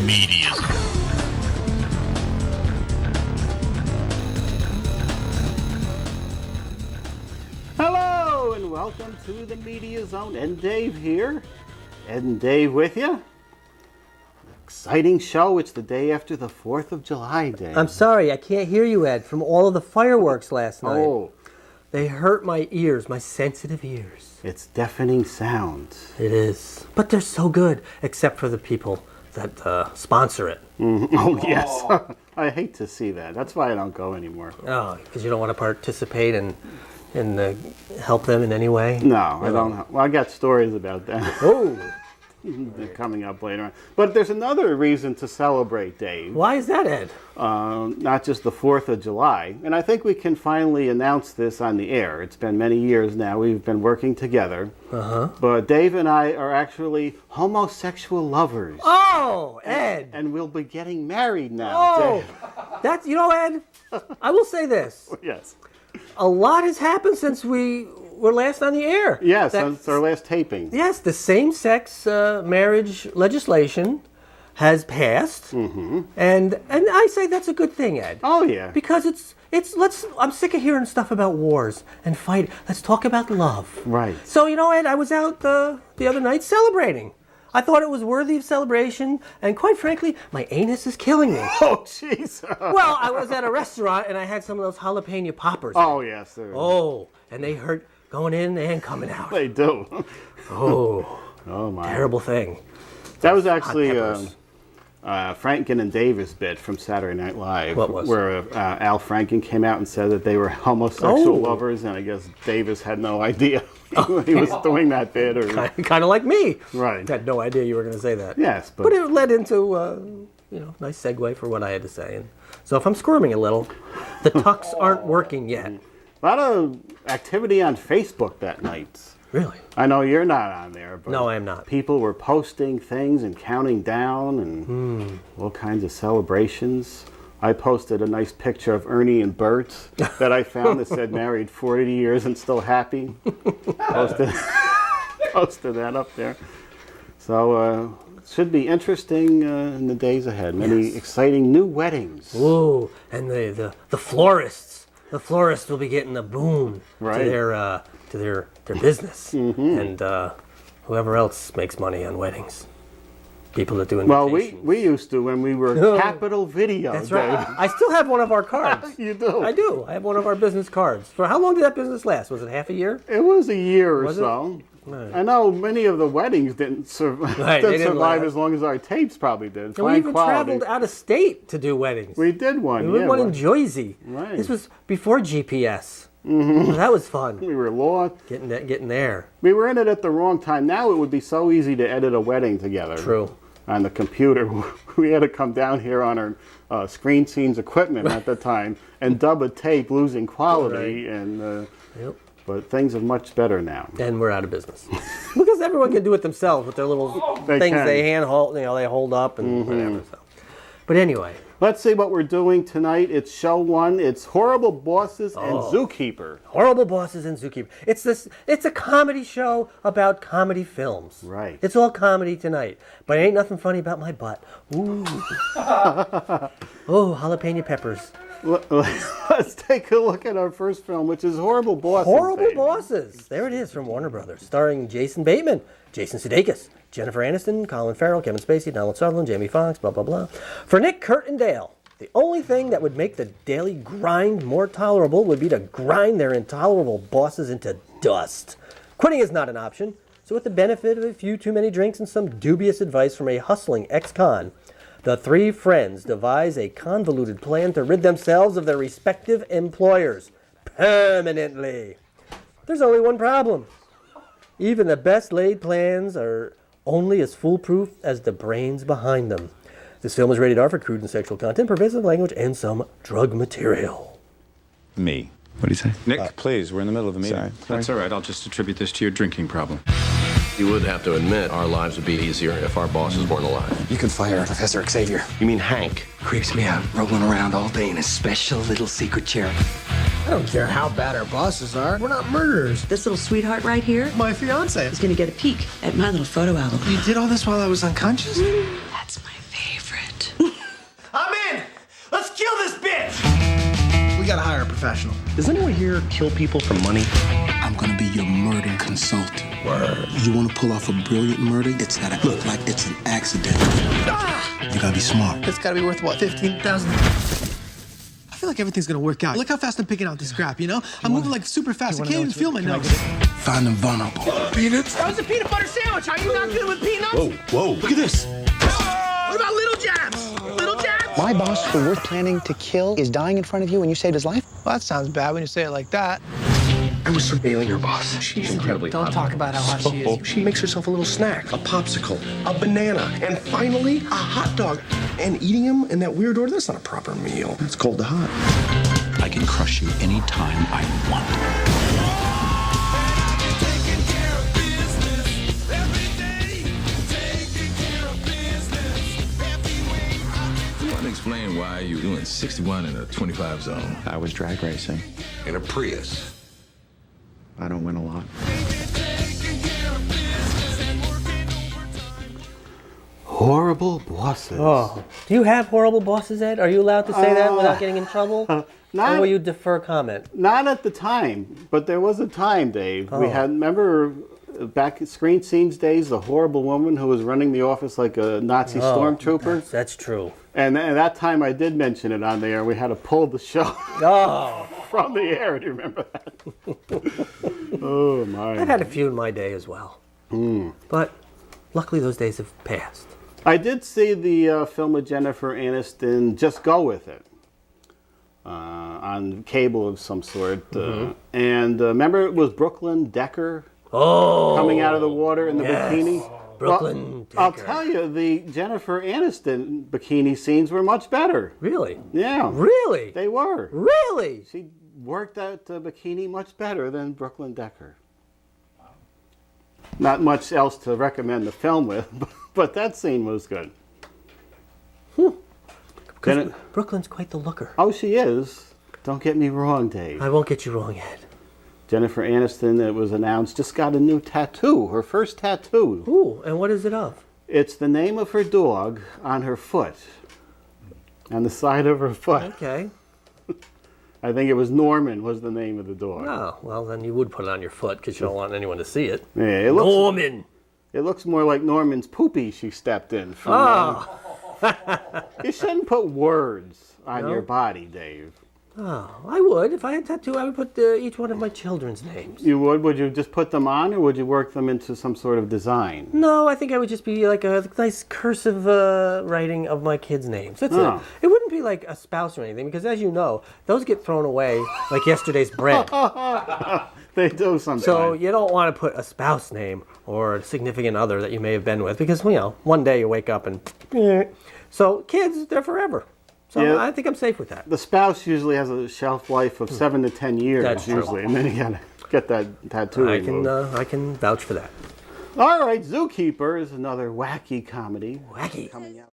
Media Zone. Hello and welcome to the Media Zone. Ed and Dave here. Ed and Dave with you. Exciting show. It's the day after the 4th of July, Dave. I'm sorry, I can't hear you, Ed, from all of the fireworks last night. Oh, They hurt my ears, my sensitive ears. it's deafening sound. It is. But they're so good, except for the people that sponsor it. Oh, yes. I hate to see that. That's why I don't go anymore. Oh, because you don't want to participate and help them in any way? No, I don't. Well, I got stories about that. Oh, They're coming up later on. But there's another reason to celebrate, Dave. why is that, Ed? Not just the 4th of July. And I think we can finally announce this on the air. It's been many years now. We've been working together. Uh-huh. But Dave and I are actually homosexual lovers. Oh, Ed. And we'll be getting married now. Oh, Dave. that's, Ed, I will say this. Yes. A lot has happened since we were last on the air. Yes, That- that's our last taping. Yes, the same-sex marriage legislation has passed, and I say that's a good thing, Ed. Oh, yeah. Because I'm sick of hearing stuff about wars and fight. Let's talk about love. Right. So Ed, I was out the other night celebrating. I thought it was worthy of celebration, and quite frankly, my anus is killing me. Oh, jeez. Well, I was at a restaurant and I had some of those jalapeno poppers. Oh, yes. Sir. Oh, and they hurt going in and coming out. They do. Oh, Oh, my. terrible thing. That was actually peppers. Franken and Davis bit from Saturday Night Live. What was? Where Al Franken came out and said that they were homosexual Oh. lovers, and I guess Davis had no idea he was doing that bit. Or Kind of like me. Right. Had no idea you were going to say that. Yes, But it led into, nice segue for what I had to say. And so if I'm squirming a little, the tucks aren't working yet. a lot of activity on Facebook that night. Really? I know you're not on there, but No, I am not. people were posting things and counting down and all kinds of celebrations. I posted a nice picture of Ernie and Bert that I found that said married 40 years and still happy. Posted that up there. So it should be interesting in the days ahead. Many exciting new weddings. Ooh, and the florists. The florists will be getting a boom Right. to their business. And whoever else makes money on weddings. People that do Well, invitations. we used to when we were Oh. Capital Video. That's Dave. right. I still have one of our cards. You do? I do. I have one of our business cards. For how long did that business last? Was it half a year? It was a year or Was it? so. Right. I know many of the weddings didn't, Right, they didn't didn't survive last. as long as our tapes probably did. And we Fine even quality. traveled out of state to do weddings. We did one. We Yeah, did one in well, Jersey. Right. This was before GPS. So that was fun. we were lost. Getting there. We were in it at the wrong time. Now it would be so easy to edit a wedding together. True. On the computer, we had to come down here on our Screen Scenes equipment at the time and dub a tape, losing quality. And Yep. but things are much better now. And we're out of business because everyone can do it themselves with their little They things can. they they hold up and whatever. So. But anyway, Let's see what we're doing tonight. It's show one. It's Horrible Bosses and Zookeeper. Horrible Bosses and Zookeeper. It's a comedy show about comedy films. Right. It's all comedy tonight. But ain't nothing funny about my butt. Ooh. Oh, jalapeno peppers. Let's take a look at our first film, which is Horrible Bosses. Horrible Dave. Bosses. There it is from Warner Brothers, starring Jason Bateman, Jason Sudeikis, Jennifer Aniston, Colin Farrell, Kevin Spacey, Donald Sutherland, Jamie Foxx, blah, blah, blah. For Nick, Kurt, and Dale, the only thing that would make the daily grind more tolerable would be to grind their intolerable bosses into dust. Quitting is not an option, so with the benefit of a few too many drinks and some dubious advice from a hustling ex-con, the three friends devise a convoluted plan to rid themselves of their respective employers permanently. There's only one problem. Even the best laid plans are only as foolproof as the brains behind them. This film is rated R for crude and sexual content, pervasive language, and some drug material. Me. What do you say? Nick, please, we're in the middle of a meeting. Sorry. That's all right. I'll just attribute this to your drinking problem. You would have to admit our lives would be easier if our bosses weren't alive. You can fire Professor Xavier. You mean Hank? Creeps me out, rolling around all day in a special little secret chair. I don't care how bad our bosses are. We're not murderers. This little sweetheart right here My fiance. is going to get a peek at my little photo album. You did all this while I was unconscious? That's my favorite. gotta hire a professional. Does anyone here kill people for money? I'm gonna be your murder consultant. Word. You wanna pull off a brilliant murder? It's gotta look like it's an accident. You gotta be smart. It's gotta be worth what, 15,000? I feel like everything's gonna work out. Look how fast I'm picking out this scrap, you know? I'm moving like super fast. I can't even feel my nose. Find them vulnerable. Peanuts? That was a peanut butter sandwich. Are you not good with peanuts? Whoa, look at this. What about little jabs? Little jabs? My boss, who worth planning to kill, is dying in front of you and you saved his life? Well, that sounds bad when you say it like that. I was surveilling your boss. She's incredibly hot. Don't talk about how hot she is. She makes herself a little snack, a popsicle, a banana, and finally, a hot dog. And eating them in that weird order, that's not a proper meal. It's cold to hot. I can crush you anytime I want. Explain why you doing 61 in a 25 zone. I was drag racing. In a Prius. I don't win a lot. Horrible bosses. Oh, do you have horrible bosses, Ed? Are you allowed to say that without getting in trouble? Or will you defer comment? Not at the time, but there was a time, Dave. We had, remember back at Screen Scenes days, the horrible woman who was running the office like a Nazi stormtrooper? That's true. And that time I did mention it on there. We had to pull the show from the air. Do you remember that? Oh, my. I've had a few in my day as well. But luckily those days have passed. I did see the film with Jennifer Aniston, Just Go With It, on cable of some sort. And remember it was Brooklyn Decker coming out of the water in the bikini? Brooklyn Decker. I'll tell you, the Jennifer Aniston bikini scenes were much better. Really? Yeah. Really? They were. Really? She worked that bikini much better than Brooklyn Decker. Not much else to recommend the film with, but that scene was good. Brooklyn's quite the looker. Oh, she is. Don't get me wrong, Dave. I won't get you wrong, Ed. Jennifer Aniston, it was announced, just got a new tattoo, her first tattoo. Ooh, and what is it of? It's the name of her dog on her foot, on the side of her foot. Okay. I think it was Norman was the name of the dog. Oh, well, then you would put it on your foot because you don't want anyone to see it. Yeah, it looks, Norman! It looks more like Norman's poopy she stepped in from. You shouldn't put words on your body, Dave. Oh, I would. If I had a tattoo, I would put each one of my children's names. You would? Would you just put them on, or would you work them into some sort of design? No, I think I would just be like a nice cursive writing of my kids' names. That's it. It wouldn't be like a spouse or anything, because as you know, those get thrown away like yesterday's bread. They do sometimes. So you don't want to put a spouse name or a significant other that you may have been with, because, you know, one day you wake up and... So kids, they're forever. So Yeah. I think I'm safe with that. The spouse usually has a shelf life of 7 to 10 years, That's true. usually, and then you gotta get that tattoo removed. I can vouch for that. All right, Zookeeper is another wacky comedy. Wacky. Coming out.